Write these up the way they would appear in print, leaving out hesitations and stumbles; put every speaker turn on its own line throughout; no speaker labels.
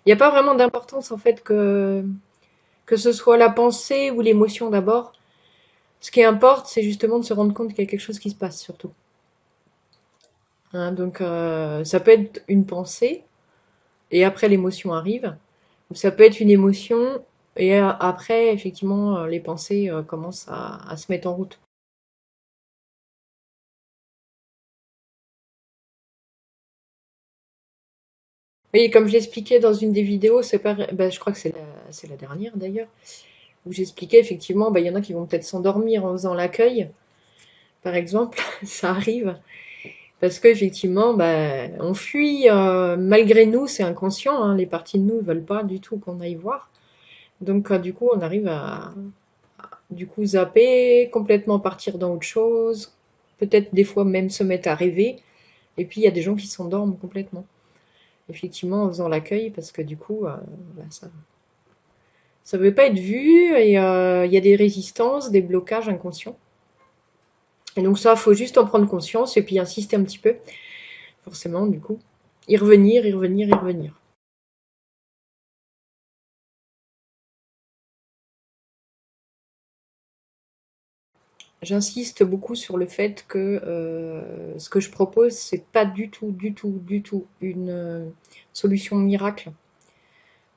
Il n'y a pas vraiment d'importance en fait que ce soit la pensée ou l'émotion d'abord. Ce qui importe, c'est justement de se rendre compte qu'il y a quelque chose qui se passe surtout. Hein, donc ça peut être une pensée et après l'émotion arrive, ou ça peut être une émotion et après effectivement les pensées commencent à se mettre en route. Oui, comme je l'expliquais dans une des vidéos, c'est pas, bah, je crois que c'est la dernière d'ailleurs, où j'expliquais effectivement, bah, il y en a qui vont peut-être s'endormir en faisant l'accueil, par exemple, ça arrive, parce qu'effectivement, bah, on fuit malgré nous, c'est inconscient, hein, les parties de nous ne veulent pas du tout qu'on aille voir. Donc du coup, on arrive à du coup zapper, complètement partir dans autre chose, peut-être des fois même se mettre à rêver, et puis il y a des gens qui s'endorment complètement, effectivement, en faisant l'accueil, parce que du coup, bah, ça veut pas être vu, et il y a des résistances, des blocages inconscients. Et donc ça, faut juste en prendre conscience, et puis insister un petit peu, forcément, du coup. Y revenir, y revenir, y revenir. J'insiste beaucoup sur le fait que ce que je propose, c'est pas du tout, du tout, du tout une solution miracle,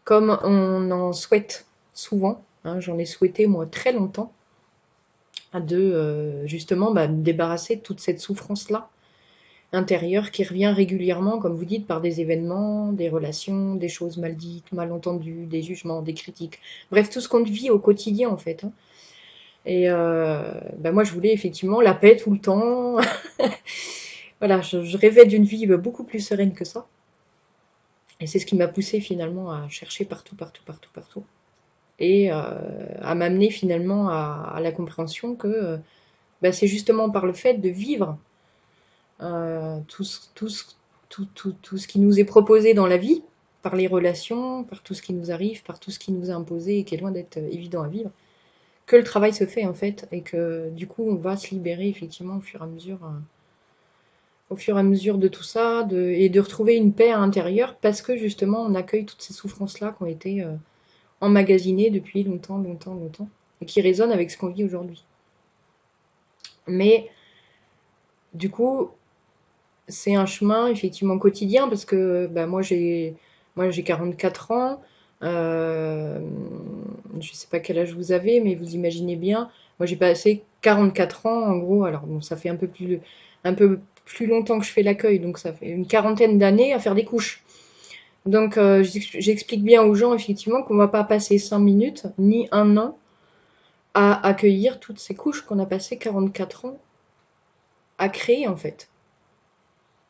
comme on en souhaite souvent. Hein, j'en ai souhaité moi très longtemps, de justement bah, me débarrasser de toute cette souffrance-là intérieure qui revient régulièrement, comme vous dites, par des événements, des relations, des choses mal dites, mal entendues, des jugements, des critiques. Bref, tout ce qu'on vit au quotidien en fait. Hein. Et bah, moi, je voulais effectivement la paix tout le temps. Voilà, je rêvais d'une vie beaucoup plus sereine que ça. Et c'est ce qui m'a poussée finalement à chercher partout, partout, partout, partout. Et à m'amener finalement à la compréhension que bah, c'est justement par le fait de vivre tout, tout ce qui nous est proposé dans la vie, par les relations, par tout ce qui nous arrive, par tout ce qui nous est imposé et qui est loin d'être évident à vivre, que le travail se fait en fait et que du coup on va se libérer effectivement au fur et à mesure de tout ça et de retrouver une paix à l'intérieur parce que justement on accueille toutes ces souffrances-là qui ont été emmagasinées depuis longtemps, longtemps, longtemps et qui résonnent avec ce qu'on vit aujourd'hui. Mais du coup, c'est un chemin effectivement quotidien parce que bah, moi j'ai 44 ans. Euh, je sais pas quel âge vous avez, mais vous imaginez bien. Moi j'ai passé 44 ans en gros. Alors bon, ça fait un peu plus longtemps que je fais l'accueil, donc ça fait une quarantaine d'années à faire des couches. Donc j'explique bien aux gens effectivement qu'on va pas passer 5 minutes ni un an à accueillir toutes ces couches qu'on a passé 44 ans à créer en fait.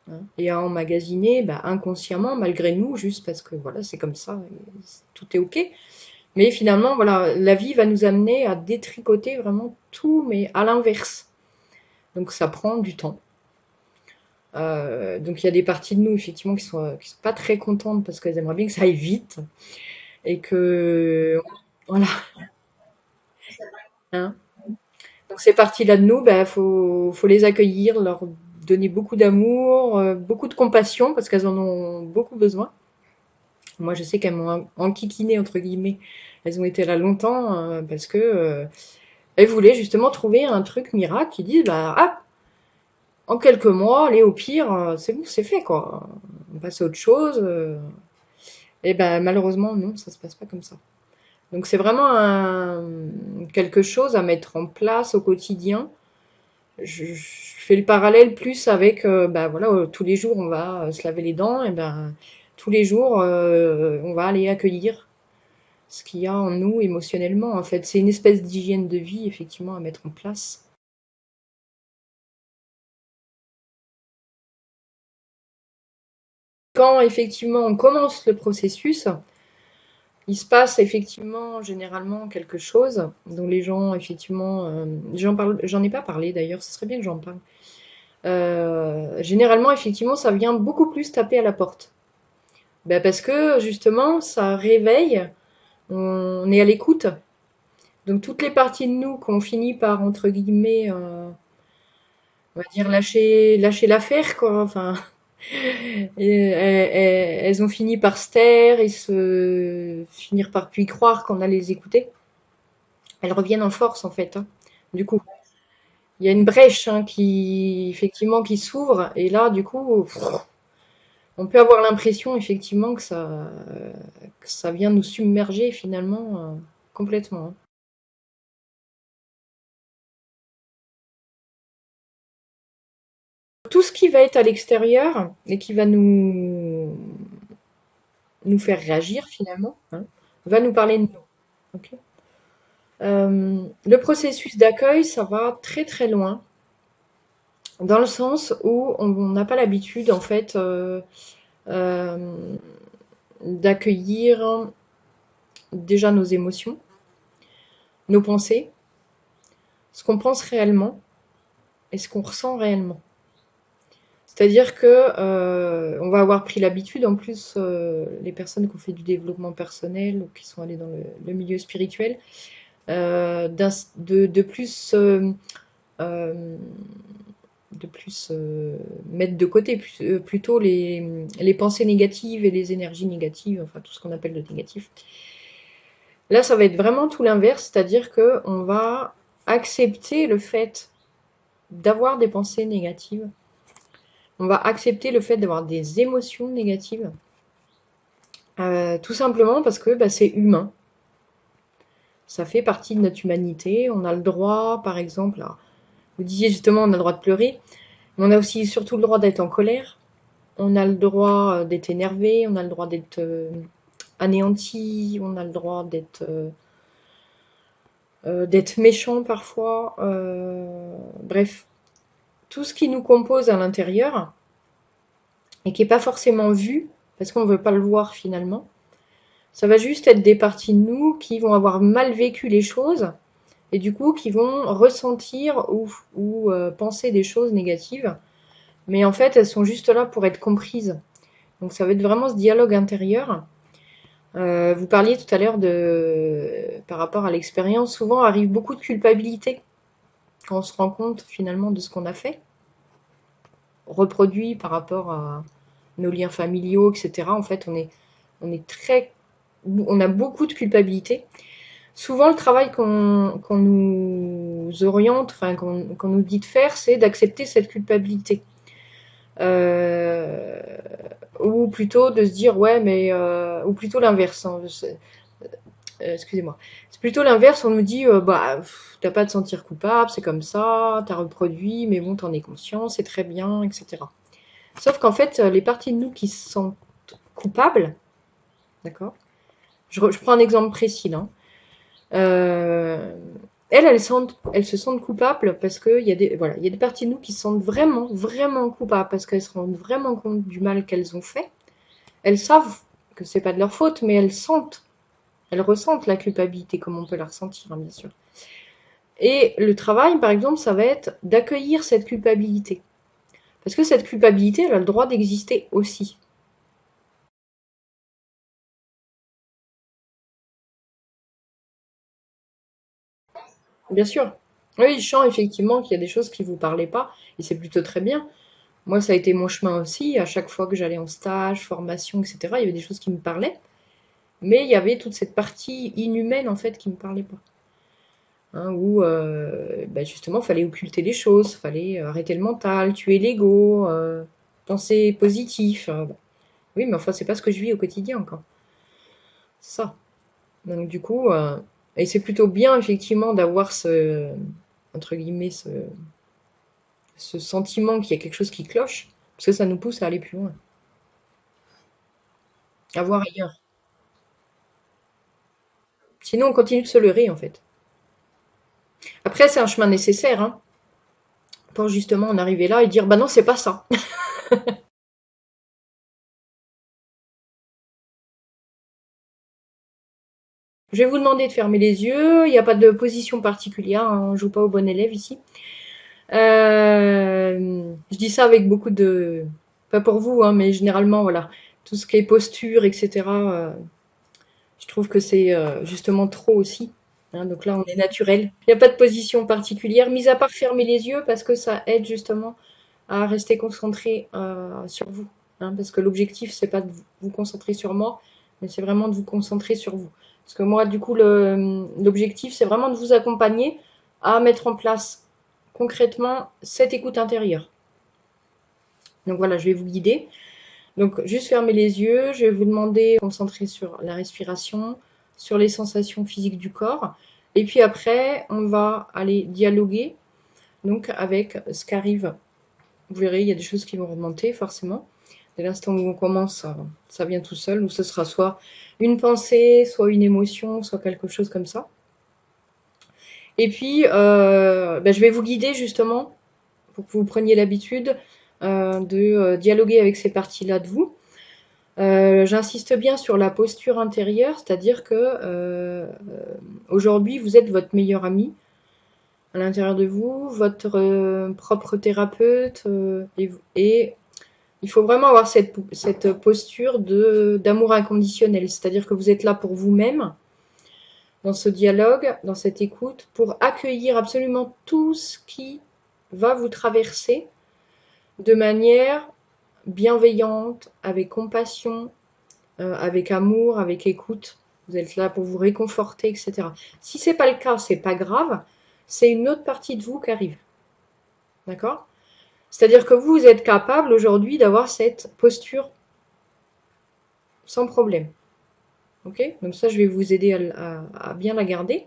Hein, et à emmagasiner bah, inconsciemment, malgré nous, juste parce que voilà, c'est comme ça, et tout est OK. Mais finalement, voilà, la vie va nous amener à détricoter vraiment tout, mais à l'inverse. Donc ça prend du temps. Donc il y a des parties de nous, effectivement, qui sont pas très contentes parce qu'elles aimeraient bien que ça aille vite. Et que, voilà, hein. Donc ces parties-là de nous, bah, faut les accueillir, leur donner beaucoup d'amour, beaucoup de compassion, parce qu'elles en ont beaucoup besoin. Moi, je sais qu'elles m'ont enquiquiné entre guillemets. Elles ont été là longtemps parce que elles voulaient justement trouver un truc miracle qui disent bah ah, en quelques mois, allez au pire, c'est bon, c'est fait quoi. On passe à autre chose. Et ben malheureusement non, ça se passe pas comme ça. Donc c'est vraiment quelque chose à mettre en place au quotidien. Je fais le parallèle plus avec bah voilà, tous les jours on va se laver les dents et ben tous les jours on va aller accueillir ce qu'il y a en nous émotionnellement. En fait, c'est une espèce d'hygiène de vie, effectivement, à mettre en place. Quand, effectivement, on commence le processus, il se passe, effectivement, généralement quelque chose dont les gens, effectivement, j'en ai pas parlé d'ailleurs, ce serait bien que j'en parle. Généralement, effectivement, ça vient beaucoup plus taper à la porte. Ben, parce que, justement, ça réveille, on est à l'écoute. Donc, toutes les parties de nous qu'on finit par, entre guillemets, on va dire lâcher l'affaire, quoi. Enfin, Et elles ont fini par se taire et finir par plus y croire qu'on allait les écouter. Elles reviennent en force en fait, hein. Du coup, il y a une brèche, hein, qui effectivement qui s'ouvre et là du coup, on peut avoir l'impression effectivement que ça vient nous submerger finalement, complètement, hein. Tout ce qui va être à l'extérieur et qui va nous faire réagir finalement, hein, va nous parler de nous. Ok. Le processus d'accueil, ça va très très loin, dans le sens où on n'a pas l'habitude en fait, euh, d'accueillir déjà nos émotions, nos pensées, ce qu'on pense réellement et ce qu'on ressent réellement. C'est-à-dire que on va avoir pris l'habitude, en plus, les personnes qui ont fait du développement personnel ou qui sont allées dans le milieu spirituel, de plus euh, mettre de côté plutôt les pensées négatives et les énergies négatives, enfin tout ce qu'on appelle le négatif. Là, ça va être vraiment tout l'inverse, c'est-à-dire que on va accepter le fait d'avoir des pensées négatives, on va accepter le fait d'avoir des émotions négatives, tout simplement parce que bah, c'est humain. Ça fait partie de notre humanité. On a le droit, par exemple, vous disiez justement, on a le droit de pleurer, mais on a aussi surtout le droit d'être en colère. On a le droit d'être énervé, on a le droit d'être anéanti, on a le droit d'être méchant parfois. Bref, tout ce qui nous compose à l'intérieur et qui n'est pas forcément vu, parce qu'on ne veut pas le voir finalement, ça va juste être des parties de nous qui vont avoir mal vécu les choses et du coup qui vont ressentir ou penser des choses négatives. Mais en fait, elles sont juste là pour être comprises. Donc ça va être vraiment ce dialogue intérieur. Vous parliez tout à l'heure par rapport à l'expérience, souvent arrive beaucoup de culpabilité quand on se rend compte finalement de ce qu'on a fait, reproduit par rapport à nos liens familiaux, etc. En fait, on a beaucoup de culpabilité. Souvent, le travail qu'on nous oriente, enfin qu'on nous dit de faire, c'est d'accepter cette culpabilité. Euh, ou plutôt de se dire ouais mais ou plutôt l'inverse, hein, excusez-moi, c'est plutôt l'inverse, on nous dit bah t'as pas à te sentir coupable, c'est comme ça, t'as reproduit mais bon t'en es conscient, c'est très bien, etc. Sauf qu'en fait les parties de nous qui se sentent coupables, d'accord, je prends un exemple précis là, euh, elles se sentent coupables parce qu'il y a voilà, il y a des parties de nous qui se sentent vraiment, vraiment coupables parce qu'elles se rendent vraiment compte du mal qu'elles ont fait. Elles savent que c'est pas de leur faute, mais elles ressentent la culpabilité comme on peut la ressentir, hein, bien sûr. Et le travail, par exemple, ça va être d'accueillir cette culpabilité. Parce que cette culpabilité, elle a le droit d'exister aussi. Bien sûr. Oui, je sens effectivement qu'il y a des choses qui ne vous parlaient pas, et c'est plutôt très bien. Moi, ça a été mon chemin aussi. À chaque fois que j'allais en stage, formation, etc., il y avait des choses qui me parlaient, mais il y avait toute cette partie inhumaine, en fait, qui ne me parlait pas. Hein, où bah, justement, il fallait occulter les choses, il fallait arrêter le mental, tuer l'ego, penser positif. Oui, mais enfin, c'est pas ce que je vis au quotidien, quoi. C'est ça. Donc, du coup, et c'est plutôt bien, effectivement, d'avoir entre guillemets, ce sentiment qu'il y a quelque chose qui cloche, parce que ça nous pousse à aller plus loin, à voir ailleurs. Sinon, on continue de se leurrer, en fait. Après, c'est un chemin nécessaire, hein, pour justement en arriver là et dire, bah non, c'est pas ça. Je vais vous demander de fermer les yeux. Il n'y a pas de position particulière, hein, on ne joue pas au bon élève ici. Je dis ça avec beaucoup de... Pas pour vous, hein, mais généralement, voilà. Tout ce qui est posture, etc., je trouve que c'est justement trop aussi. Hein, donc là, on est naturel. Il n'y a pas de position particulière, mis à part fermer les yeux, parce que ça aide justement à rester concentré sur vous. hein, parce que l'objectif, c'est pas de vous concentrer sur moi, mais c'est vraiment de vous concentrer sur vous. Parce que moi, du coup, l'objectif, c'est vraiment de vous accompagner à mettre en place concrètement cette écoute intérieure. Donc voilà, je vais vous guider. Donc juste fermez les yeux, je vais vous demander de vous concentrer sur la respiration, sur les sensations physiques du corps. Et puis après, on va aller dialoguer donc avec ce qu'arrive. Vous verrez, il y a des choses qui vont remonter forcément. Dès l'instant où on commence, ça vient tout seul, ou ce sera soit une pensée, soit une émotion, soit quelque chose comme ça. Et puis, je vais vous guider justement pour que vous preniez l'habitude de dialoguer avec ces parties-là de vous. J'insiste bien sur la posture intérieure, c'est-à-dire que aujourd'hui, vous êtes votre meilleur ami à l'intérieur de vous, votre propre thérapeute, et il faut vraiment avoir cette posture d'amour inconditionnel, c'est-à-dire que vous êtes là pour vous-même, dans ce dialogue, dans cette écoute, pour accueillir absolument tout ce qui va vous traverser de manière bienveillante, avec compassion, avec amour, avec écoute. Vous êtes là pour vous réconforter, etc. Si c'est pas le cas, c'est pas grave, c'est une autre partie de vous qui arrive. D'accord? C'est-à-dire que vous êtes capable aujourd'hui d'avoir cette posture sans problème. Ok? Donc ça, je vais vous aider à bien la garder.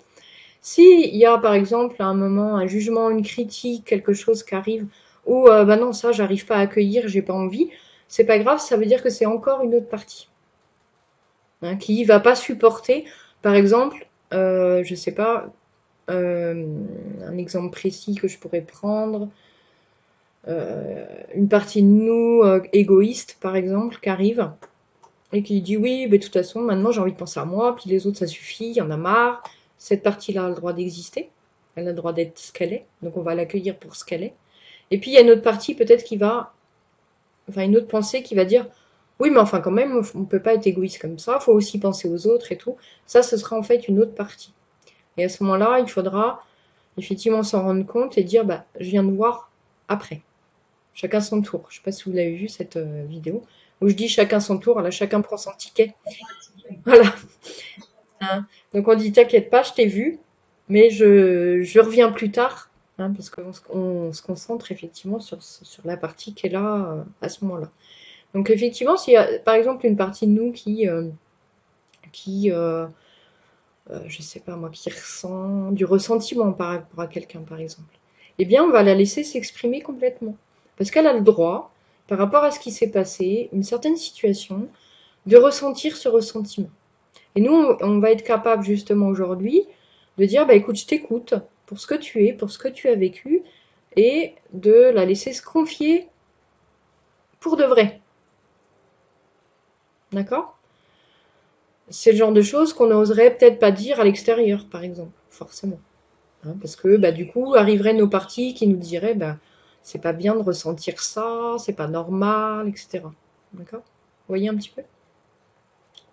S'il y a par exemple à un moment un jugement, une critique, quelque chose qui arrive, ou bah non, ça, j'arrive pas à accueillir, j'ai pas envie, c'est pas grave, ça veut dire que c'est encore une autre partie. Hein, qui va pas supporter, par exemple, je sais pas, un exemple précis que je pourrais prendre, une partie de nous égoïste, par exemple, qui arrive et qui dit oui, mais de toute façon, maintenant j'ai envie de penser à moi, puis les autres, ça suffit, il y en a marre. Cette partie-là a le droit d'exister, elle a le droit d'être ce qu'elle est, donc on va l'accueillir pour ce qu'elle est. Et puis il y a une autre partie peut-être qui va, enfin une autre pensée qui va dire oui, mais enfin quand même, on ne peut pas être égoïste comme ça, il faut aussi penser aux autres et tout. Ça, ce sera en fait une autre partie. Et à ce moment-là, il faudra effectivement s'en rendre compte et dire bah, je viens de voir après. Chacun son tour. Je ne sais pas si vous l'avez vu cette vidéo où je dis chacun son tour, là chacun prend son ticket. Voilà. Hein. Donc on dit t'inquiète pas, je t'ai vu, mais je reviens plus tard, hein, parce qu'on se concentre effectivement sur la partie qui est là à ce moment-là. Donc effectivement, s'il y a par exemple une partie de nous qui je sais pas moi, qui ressent du ressentiment par rapport à quelqu'un par exemple, eh bien on va la laisser s'exprimer complètement. Parce qu'elle a le droit, par rapport à ce qui s'est passé, une certaine situation, de ressentir ce ressentiment. Et nous, on va être capable justement aujourd'hui de dire, bah écoute, je t'écoute pour ce que tu es, pour ce que tu as vécu, et de la laisser se confier pour de vrai. D'accord? C'est le genre de choses qu'on n'oserait peut-être pas dire à l'extérieur, par exemple, forcément. Hein, parce que bah, du coup, arriveraient nos parties qui nous diraient, bah, c'est pas bien de ressentir ça, c'est pas normal, etc. D'accord? Vous voyez un petit peu?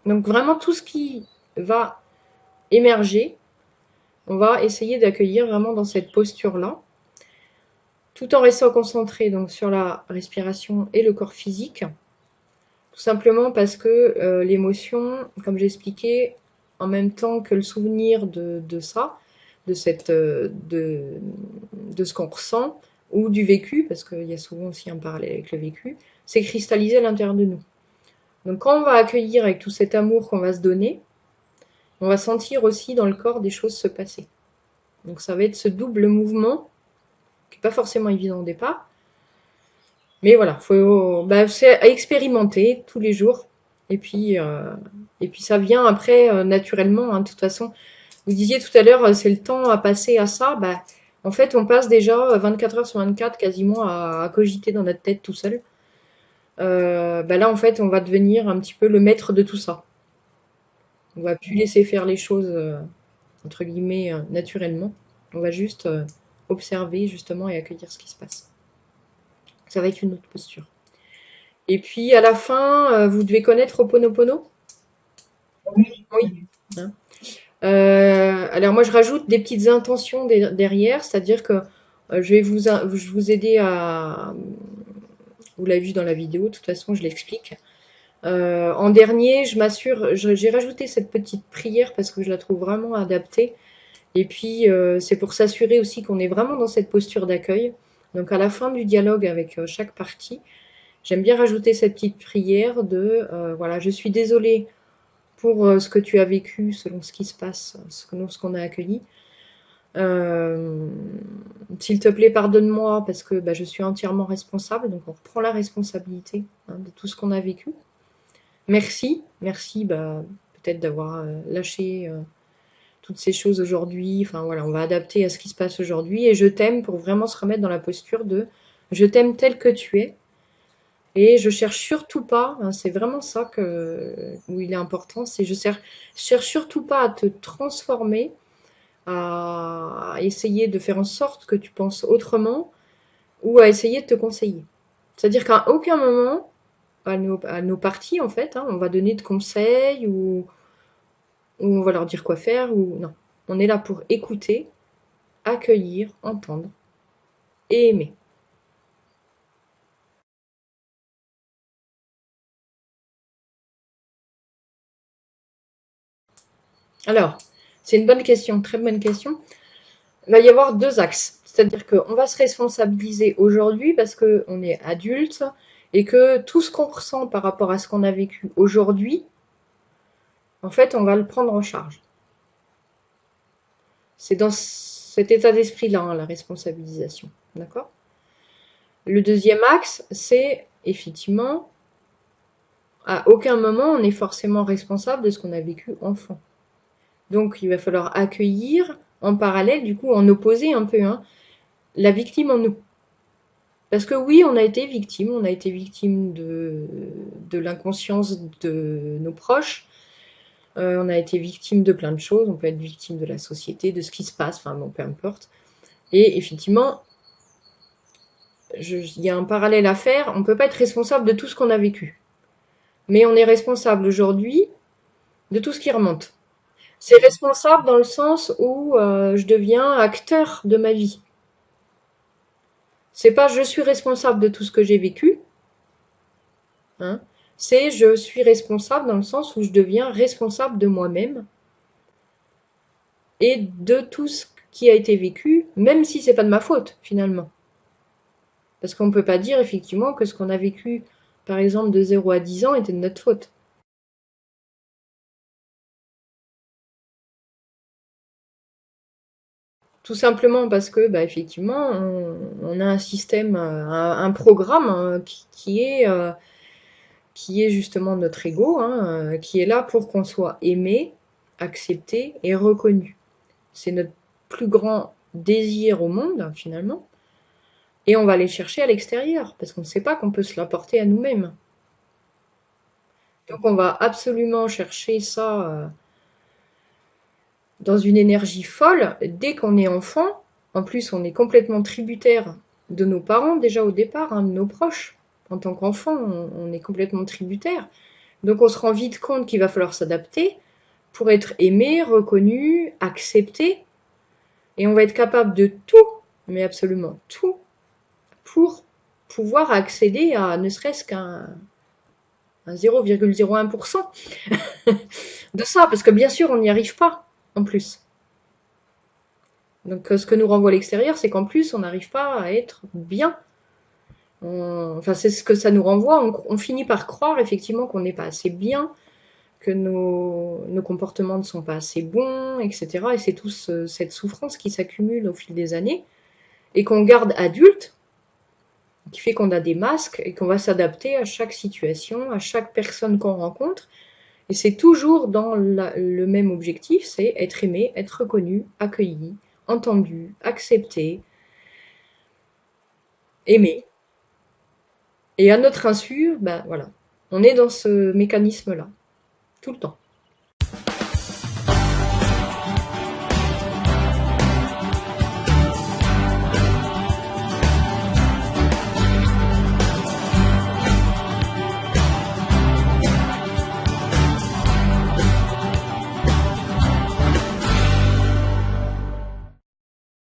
Donc vraiment tout ce qui va émerger, on va essayer d'accueillir vraiment dans cette posture-là, tout en restant concentré donc sur la respiration et le corps physique, tout simplement parce que l'émotion, comme j'ai expliqué, en même temps que le souvenir de ça, de ce qu'on ressent, ou du vécu, parce qu'il y a souvent aussi un parallèle avec le vécu, c'est cristallisé à l'intérieur de nous. Donc quand on va accueillir avec tout cet amour qu'on va se donner, on va sentir aussi dans le corps des choses se passer. Donc ça va être ce double mouvement, qui n'est pas forcément évident au départ, mais voilà, c'est à expérimenter tous les jours. Et puis ça vient après naturellement, hein, de toute façon. Vous disiez tout à l'heure, c'est le temps à passer à ça. Bah, en fait, on passe déjà 24 heures sur 24 quasiment à cogiter dans notre tête tout seul. Bah là, en fait, on va devenir un petit peu le maître de tout ça. On va plus laisser faire les choses, entre guillemets, naturellement. On va juste observer justement et accueillir ce qui se passe. Ça va être une autre posture. Et puis à la fin, vous devez connaître Ho'oponopono? Oui. Hein. Alors moi je rajoute des petites intentions derrière, c'est-à-dire que je vais vous aider Vous l'avez vu dans la vidéo, de toute façon, je l'explique. En dernier, je m'assure, j'ai rajouté cette petite prière parce que je la trouve vraiment adaptée. Et puis, c'est pour s'assurer aussi qu'on est vraiment dans cette posture d'accueil. Donc, à la fin du dialogue avec chaque partie, j'aime bien rajouter cette petite prière de voilà, je suis désolée pour ce que tu as vécu selon ce qui se passe, selon ce qu'on a accueilli. Euh, S'il te plaît, pardonne-moi parce que bah, je suis entièrement responsable. Donc, on reprend la responsabilité de tout ce qu'on a vécu. Merci, merci bah, peut-être d'avoir lâché toutes ces choses aujourd'hui. Enfin voilà, on va adapter à ce qui se passe aujourd'hui. Et je t'aime pour vraiment se remettre dans la posture de je t'aime tel que tu es. Et je cherche surtout pas, hein, c'est vraiment ça où il est important, c'est je cherche surtout pas à te transformer, à essayer de faire en sorte que tu penses autrement ou à essayer de te conseiller. C'est-à-dire qu'à aucun moment, à nos parties, en fait, hein, on va donner de conseils ou on va leur dire quoi faire ou non. On est là pour écouter, accueillir, entendre et aimer. Alors, c'est une bonne question, très bonne question. Il va y avoir deux axes. C'est-à-dire qu'on va se responsabiliser aujourd'hui parce qu'on est adulte et que tout ce qu'on ressent par rapport à ce qu'on a vécu aujourd'hui, en fait, on va le prendre en charge. C'est dans cet état d'esprit-là, hein, la responsabilisation. D'accord? Le deuxième axe, c'est effectivement, à aucun moment on est forcément responsable de ce qu'on a vécu enfant. Donc, il va falloir accueillir en parallèle, du coup, en opposé un peu, hein, la victime en nous. Parce que oui, on a été victime de l'inconscience de nos proches, on a été victime de plein de choses, on peut être victime de la société, de ce qui se passe, enfin bon, peu importe. Et effectivement, il y a un parallèle à faire, on ne peut pas être responsable de tout ce qu'on a vécu. Mais on est responsable aujourd'hui de tout ce qui remonte. C'est responsable dans le sens où je deviens acteur de ma vie. C'est pas je suis responsable de tout ce que j'ai vécu, hein, c'est je suis responsable dans le sens où je deviens responsable de moi-même et de tout ce qui a été vécu, même si c'est pas de ma faute finalement. Parce qu'on ne peut pas dire effectivement que ce qu'on a vécu, par exemple de 0 à 10 ans, était de notre faute. Tout simplement parce que, bah, effectivement, on a un système, un programme hein, qui est justement notre ego, hein, qui est là pour qu'on soit aimé, accepté et reconnu. C'est notre plus grand désir au monde, finalement. Et on va aller chercher à l'extérieur, parce qu'on ne sait pas qu'on peut se l'apporter à nous-mêmes. Donc on va absolument chercher ça dans une énergie folle dès qu'on est enfant. En plus, on est complètement tributaire de nos parents déjà au départ, hein, de nos proches. En tant qu'enfant, on est complètement tributaire. Donc on se rend vite compte qu'il va falloir s'adapter pour être aimé, reconnu, accepté. Et on va être capable de tout, mais absolument tout, pour pouvoir accéder à ne serait-ce qu'un 0,01% de ça, parce que bien sûr, on n'y arrive pas, en plus. Donc, ce que nous renvoie l'extérieur, c'est qu'en plus, on n'arrive pas à être bien. Enfin, c'est ce que ça nous renvoie. On finit par croire, effectivement, qu'on n'est pas assez bien, que nos comportements ne sont pas assez bons, etc. Et c'est toute cette souffrance qui s'accumule au fil des années et qu'on garde adulte, qui fait qu'on a des masques et qu'on va s'adapter à chaque situation, à chaque personne qu'on rencontre. Et c'est toujours dans le même objectif, c'est être aimé, être reconnu, accueilli, entendu, accepté, aimé. Et à notre insu, ben voilà, on est dans ce mécanisme-là, tout le temps.